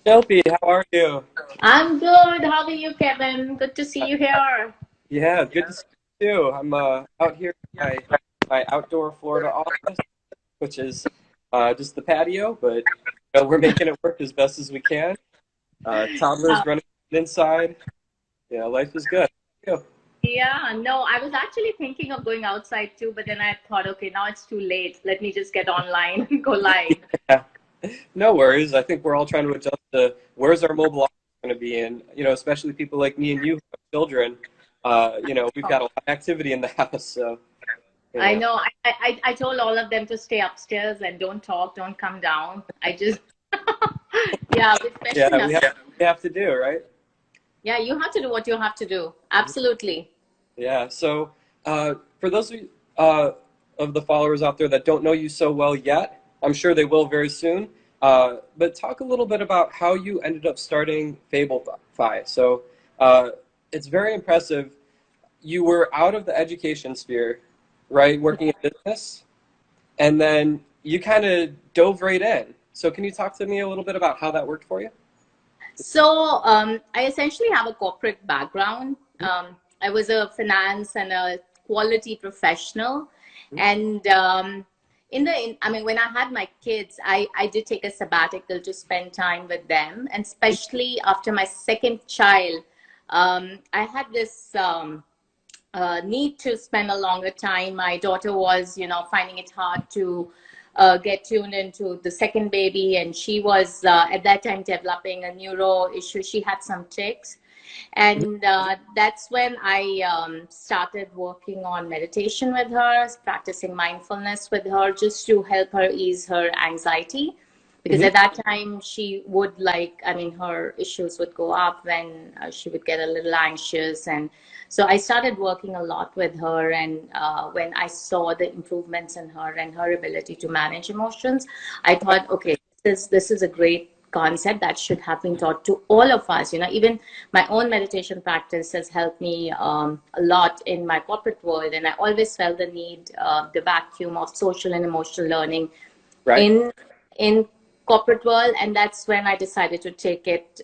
Shilpi, how are you? I'm good. How are you, Kevin? Good to see you here. Yeah, good to see you too. I'm out here in my outdoor Florida office, which is just the patio, but we're making it work as best as we can. Uh, Toddlers running inside. Yeah, life is good. Yeah. yeah, no, I was actually thinking of going outside too, but then I thought, okay, now it's too late. Let me just get online and go live. No worries. I think we're all trying to adjust to where's our mobile office going to be, and especially people like me and you who have children. We've got a lot of activity in the house, so you I know. know. I told all of them to stay upstairs and don't talk, don't come down. I just, yeah, especially Yeah, now. we have to do, right? Yeah, you have to do what you have to do. Absolutely. Yeah. So, for those of the followers out there that don't know you so well yet, I'm sure they will very soon. But talk a little bit about how you ended up starting Fablefy. So, it's very impressive. You were out of the education sphere, right, working in business, and then you kind of dove right in. So, can you talk to me a little bit about how that worked for you? So I essentially have a corporate background. I was a finance and a quality professional, and I mean, when I had my kids, I did take a sabbatical to spend time with them, and especially after my second child, I had this. Need to spend a longer time. My daughter was, finding it hard to get tuned into the second baby, and she was at that time developing a neuro issue. She had some tics, and that's when I started working on meditation with her, practicing mindfulness with her, just to help her ease her anxiety. Because Hmm. at that time, she would her issues would go up when she would get a little anxious. And so I started working a lot with her. And when I saw the improvements in her and her ability to manage emotions, I thought, okay, this is a great concept that should have been taught to all of us. Even my own meditation practice has helped me a lot in my corporate world, and I always felt the need, the vacuum of social and emotional learning Right. in in corporate world. And that's when I decided to take it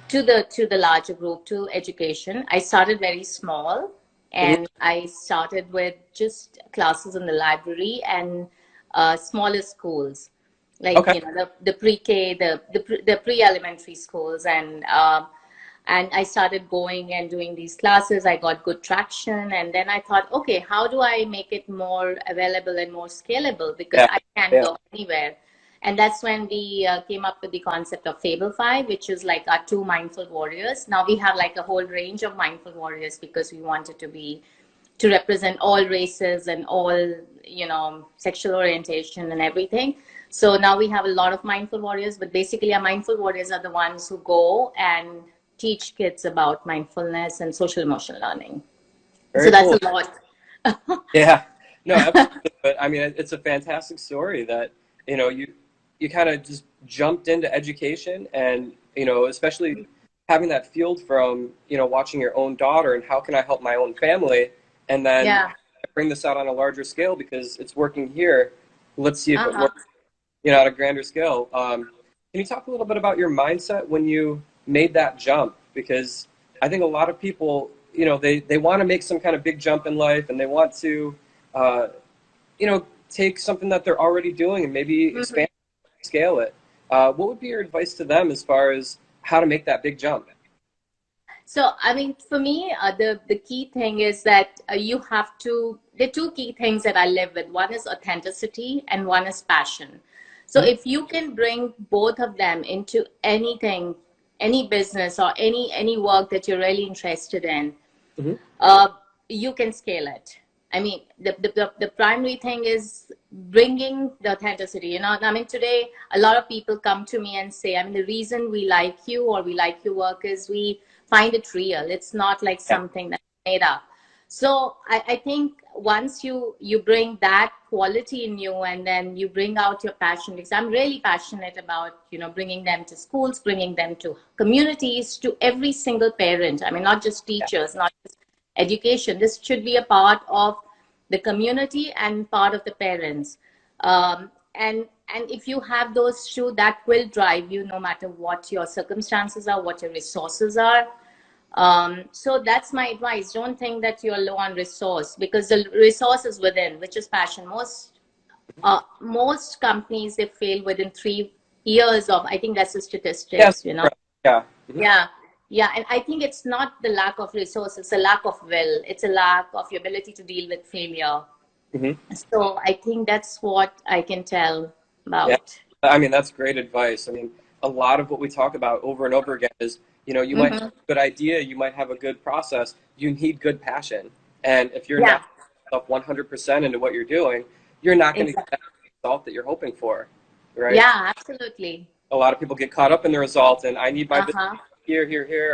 to the larger group, to education. I started very small, Hmm. and I started with just classes in the library and smaller schools, like Okay. the pre-K, the pre-elementary schools. And I started going and doing these classes. I got good traction, and then I thought, okay, how do I make it more available and more scalable, because Yeah. I can't Yeah. go anywhere. And that's when we came up with the concept of Fablefy, which is like our two mindful warriors. Now we have like a whole range of mindful warriors, because we wanted to represent all races and all, sexual orientation and everything. So now we have a lot of mindful warriors, but basically our mindful warriors are the ones who go and teach kids about mindfulness and social emotional learning. So Very that's cool. a lot. Yeah, no, absolutely. But I mean, it's a fantastic story that you kind of just jumped into education, and especially having that field from watching your own daughter and how can I help my own family, and then Yeah. bring this out on a larger scale because it's working here. Let's see if it Uh-huh. works, at a grander scale. Can you talk a little bit about your mindset when you made that jump? Because I think a lot of people, they want to make some kind of big jump in life, and they want to, uh, take something that they're already doing and maybe Mhm. expand, scale it. What would be your advice to them as far as how to make that big jump? So, I mean, for me, the key thing is that you have to. The two key things that I live with. One is authenticity, and one is passion. So, Mhm. if you can bring both of them into anything, any business or any work that you're really interested in, Mhm. uh, you can scale it. I mean, the primary thing is bringing the authenticity. I mean, today, a lot of people come to me and say, I mean, the reason we like you or we like your work is we find it real. It's not like Yeah. something that's made up. So I think once you bring that quality in you, and then you bring out your passion, because I'm really passionate about, bringing them to schools, bringing them to communities, to every single parent. I mean, not just Yeah. teachers, not just education. This should be a part of the community and part of the parents. And and if you have those two, that will drive you no matter what your circumstances are, what your resources are. So that's my advice. Don't think that you're low on resource, because the resource is within, which is passion. Most companies, they fail within 3 years of, I think that's the Yes. statistics, Yeah. Mhm. Yeah. Yeah. And I think it's not the lack of resources, it's a lack of will. It's a lack of your ability to deal with failure. Mhm. So I think that's what I can tell Yeah. about. I mean, that's great advice. I mean, a lot of what we talk about over and over again is, you might have Mm-hmm. a good idea, you might have a good process, you need good passion. And if you're Yeah, not up 100% into what you're doing, you're not going to get exactly. that result that you're hoping for, right? Yeah, absolutely. A lot of people get caught up in the result, and I need my business Uh-huh. here,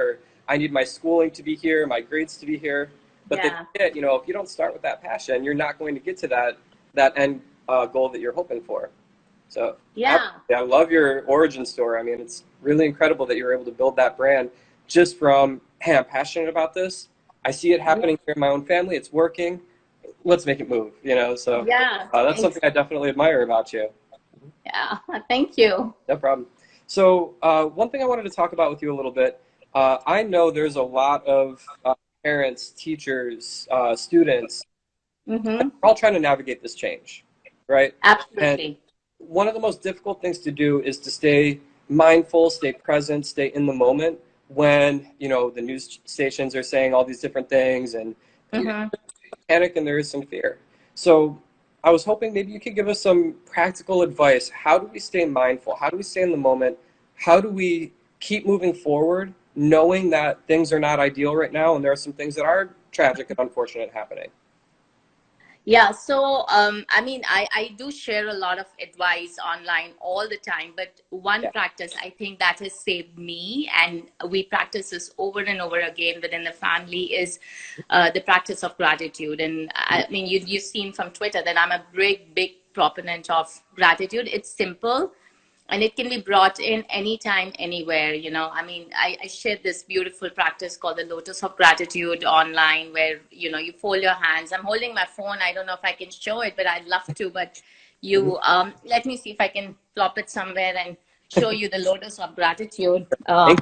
or I need my schooling to be here, my grades to be here. But they Yeah. forget, if you don't start with that passion, you're not going to get to that end goal that you're hoping for. So Yeah. absolutely, I love your origin story. I mean, it's really incredible that you were able to build that brand just from, hey, I'm passionate about this. I see it Yeah. happening here in my own family. It's working. Let's make it move. So Yeah. that's something I definitely admire about you. Yeah. Thank you. No problem. So one thing I wanted to talk about with you a little bit. I know there's a lot of parents, teachers, students. Mm-hmm. We're all trying to navigate this change, right? And Absolutely. one of the most difficult things to do is to stay mindful, stay present, stay in the moment when, the news stations are saying all these different things, and Mm-hmm. panic and there is some fear. So I was hoping maybe you could give us some practical advice. How do we stay mindful? How do we stay in the moment? How do we keep moving forward knowing that things are not ideal right now and there are some things that are tragic and unfortunate happening? Yeah, so I mean, I do share a lot of advice online all the time, but one Yeah. practice I think that has saved me, and we practice this over and over again within the family, is the practice of gratitude. And I mean, you've seen from Twitter that I'm a big proponent of gratitude. It's simple, and it can be brought in anytime, anywhere. I mean, I shared this beautiful practice called the lotus of gratitude online, where you fold your hands. I'm holding my phone. I don't know if I can show it, but I'd love to. But Mhm. you let me see if I can plop it somewhere and show you the lotus of gratitude. Thank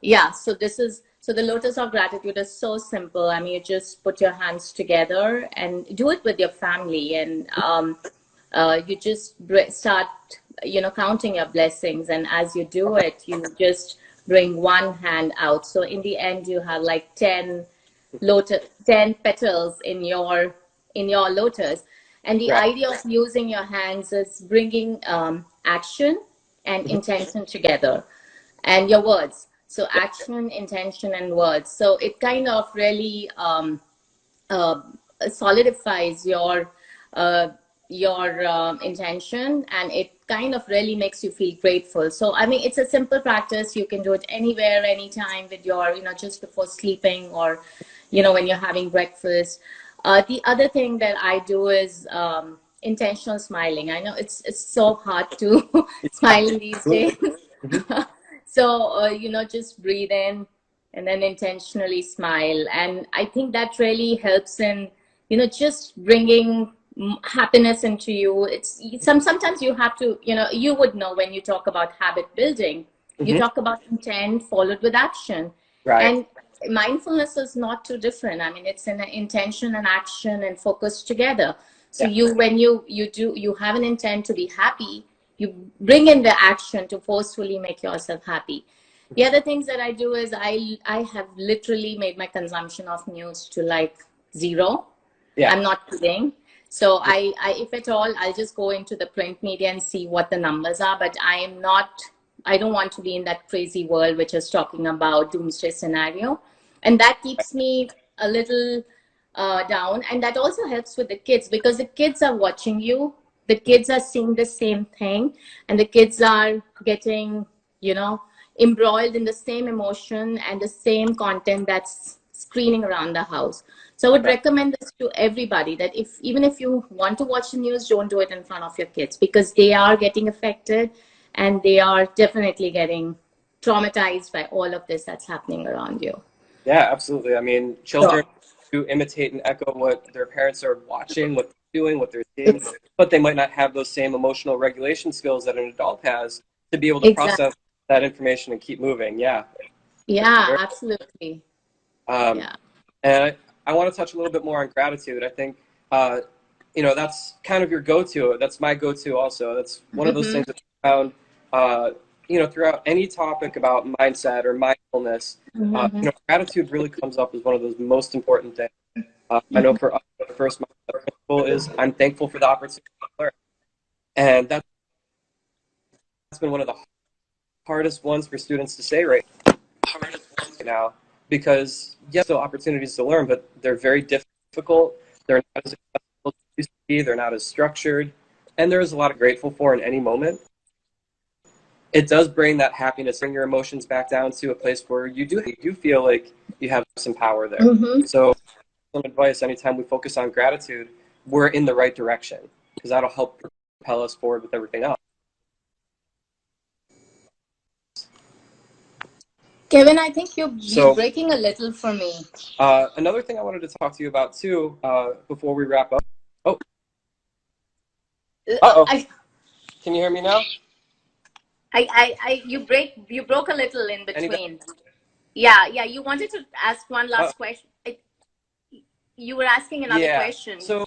Yeah, so the lotus of gratitude is so simple. I mean, you just put your hands together and do it with your family, and you just start, counting your blessings. And as you do it, you just bring one hand out. So in the end, you have like 10 petals in your lotus. And the Right. idea of using your hands is bringing action and Mhm. intention together, and your words. So action, intention, and words. So it kind of really uh, solidifies uh, your intention, and it kind of really makes you feel grateful. So I mean, it's a simple practice. You can do it anywhere, anytime, with your, just before sleeping, or when you're having breakfast. The other thing that I do is intentional smiling. I know it's so hard to smile in these days. Absolutely. Mhm. So just breathe in and then intentionally smile, and I think that really helps in just bringing happiness into you. Sometimes you have to, you would know, when you talk about habit building, you Mhm. talk about intent followed with action. Right. And mindfulness is not too different. I mean, it's an intention and action and focus together. So Yeah. when you have an intent to be happy, you bring in the action to forcefully make yourself happy. The other things that I do is I have literally made my consumption of news to like zero. Yeah. I'm not kidding. So I if at all, I'll just go into the print media and see what the numbers are. But I don't want to be in that crazy world which is talking about doomsday scenario, and that keeps me a little down. And that also helps with the kids, because the kids are watching you. The kids are seeing the same thing, and the kids are getting, embroiled in the same emotion and the same content that's screening around the house. So I would Right. recommend this to everybody, that even if you want to watch the news, don't do it in front of your kids, because they are getting affected, and they are definitely getting traumatized by all of this that's happening around you. Yeah, absolutely. I mean, children Sure. to imitate and echo what their parents are watching, what doing, what they're seeing, but they might not have those same emotional regulation skills that an adult has to be able to Exactly. process that information and keep moving. Yeah. Yeah, absolutely. Um, Yeah. and I want to touch a little bit more on gratitude. I think, that's kind of your go-to. That's my go-to also. That's one of those Mm-hmm. things that I found, uh, throughout any topic about mindset or mindfulness, Mm-hmm. gratitude really comes up as one of those most important things. I know for us, the first mindset principle is I'm thankful for the opportunity to learn. And that's been one of the hardest ones for students to say right now because, yes, still opportunities to learn, but they're very difficult. They're not as accessible as they used to be. They're not as structured. And there is a lot of grateful for in any moment. It does bring that happiness, bring your emotions back down to a place where you do feel like you have some power there. Mm-hmm. So some advice, anytime we focus on gratitude, we're in the right direction because that'll help propel us forward with everything else. Kevin, I think you're So breaking a little for me. another thing I wanted to talk to you about too, before we wrap up. Oh, uh-oh. I, Can you hear me now? you broke a little in Any better? between. Yeah, yeah. You wanted to ask one Uh, last question. You were asking another yeah. question. So,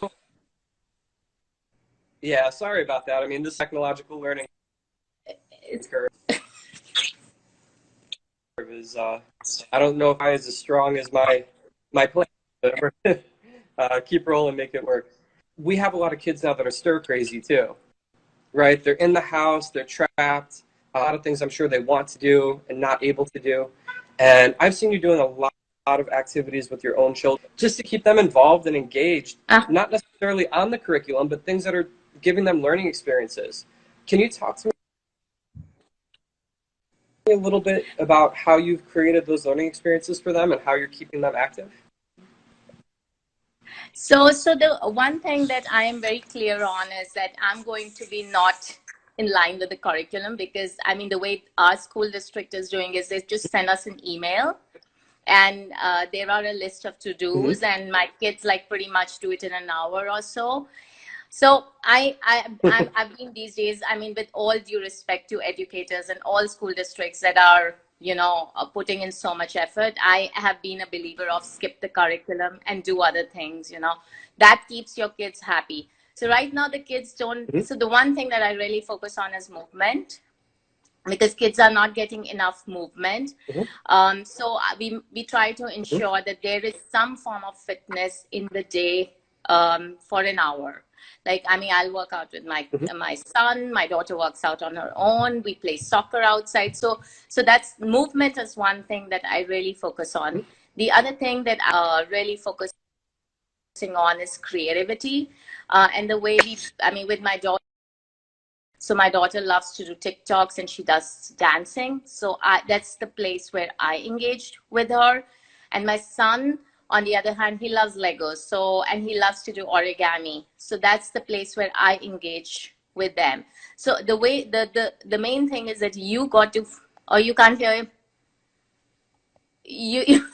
yeah, sorry about that. I mean, this technological learning It's, curve is, I don't know if I is as strong as my plan, but keep rolling, make it work. We have a lot of kids now that are stir crazy too, right? They're in the house, they're trapped. A lot of things I'm sure they want to do and not able to do. And I've seen you doing a lot of activities with your own children just to keep them involved and engaged, uh, not necessarily on the curriculum, but things that are giving them learning experiences. Can you talk to me a little bit about how you've created those learning experiences for them and how you're keeping them active? so the one thing that I am very clear on is that I'm going to be not in line with the curriculum because I mean the way our school district is doing is they just send us an email and there are a list of to Mm-hmm. dos and my kids like pretty much do it in an hour or so. So I've been these days. I mean, with all due respect to educators and all school districts that are putting in so much effort, I have been a believer of skip the curriculum and do other things. That keeps your kids happy. So right now the kids don't. Mm-hmm. So the one thing that I really focus on is movement because kids are not getting enough movement. Mm-hmm. So we try to ensure that there is some form of fitness in the day for an hour. Like I mean, I'll work out with Mm-hmm. my son. My daughter works out on her own. We play soccer outside. So that's movement is one thing that I really focus on. The other thing that I really focusing on is creativity, and the way I mean, with my daughter. So my daughter loves to do TikToks and she does dancing. So that's the place where I engaged with her. And my son, on the other hand, he loves Legos. And he loves to do origami. So that's the place where I engage with them. So the way, the main thing is that you got to, or you can't hear him. You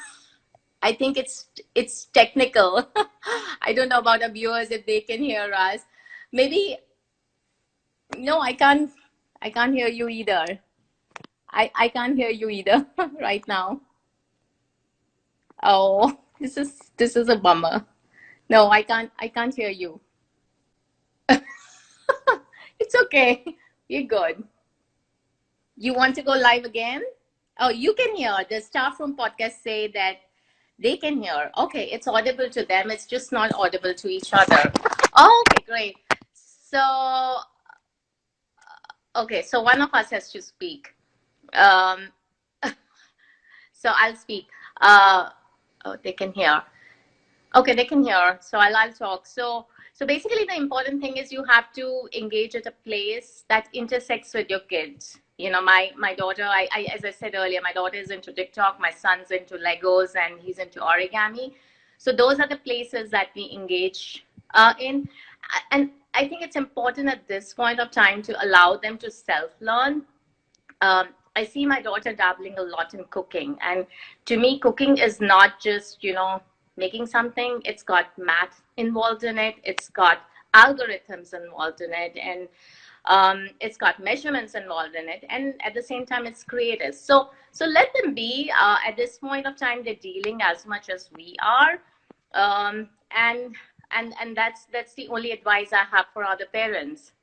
I think it's technical. I don't know about our viewers if they can hear us. Maybe no, I can't hear you either. I can't hear you either right now. Oh, this is a bummer. No, I can't hear you. It's okay. You're good. You want to go live again? Oh, you can hear. The staff from podcast say that they can hear. Okay, it's audible to them. It's just not audible to each other. Oh, okay, great. So, okay, so one of us has to speak. Um, so I'll speak. Uh, oh, they can hear. Okay, they can hear. So I'll talk. So basically, the important thing is you have to engage at a place that intersects with your kids. My daughter. I as I said earlier, my daughter is into TikTok. My son's into Legos, and he's into origami. So those are the places that we engage in, and I think it's important at this point of time to allow them to self-learn. I see my daughter dabbling a lot in cooking. And to me, cooking is not just, making something. It's got math involved in it. It's got algorithms involved in it, and it's got measurements involved in it, and at the same time it's creative. So let them be. At this point of time, they're dealing as much as we are, and that's the only advice I have for other parents.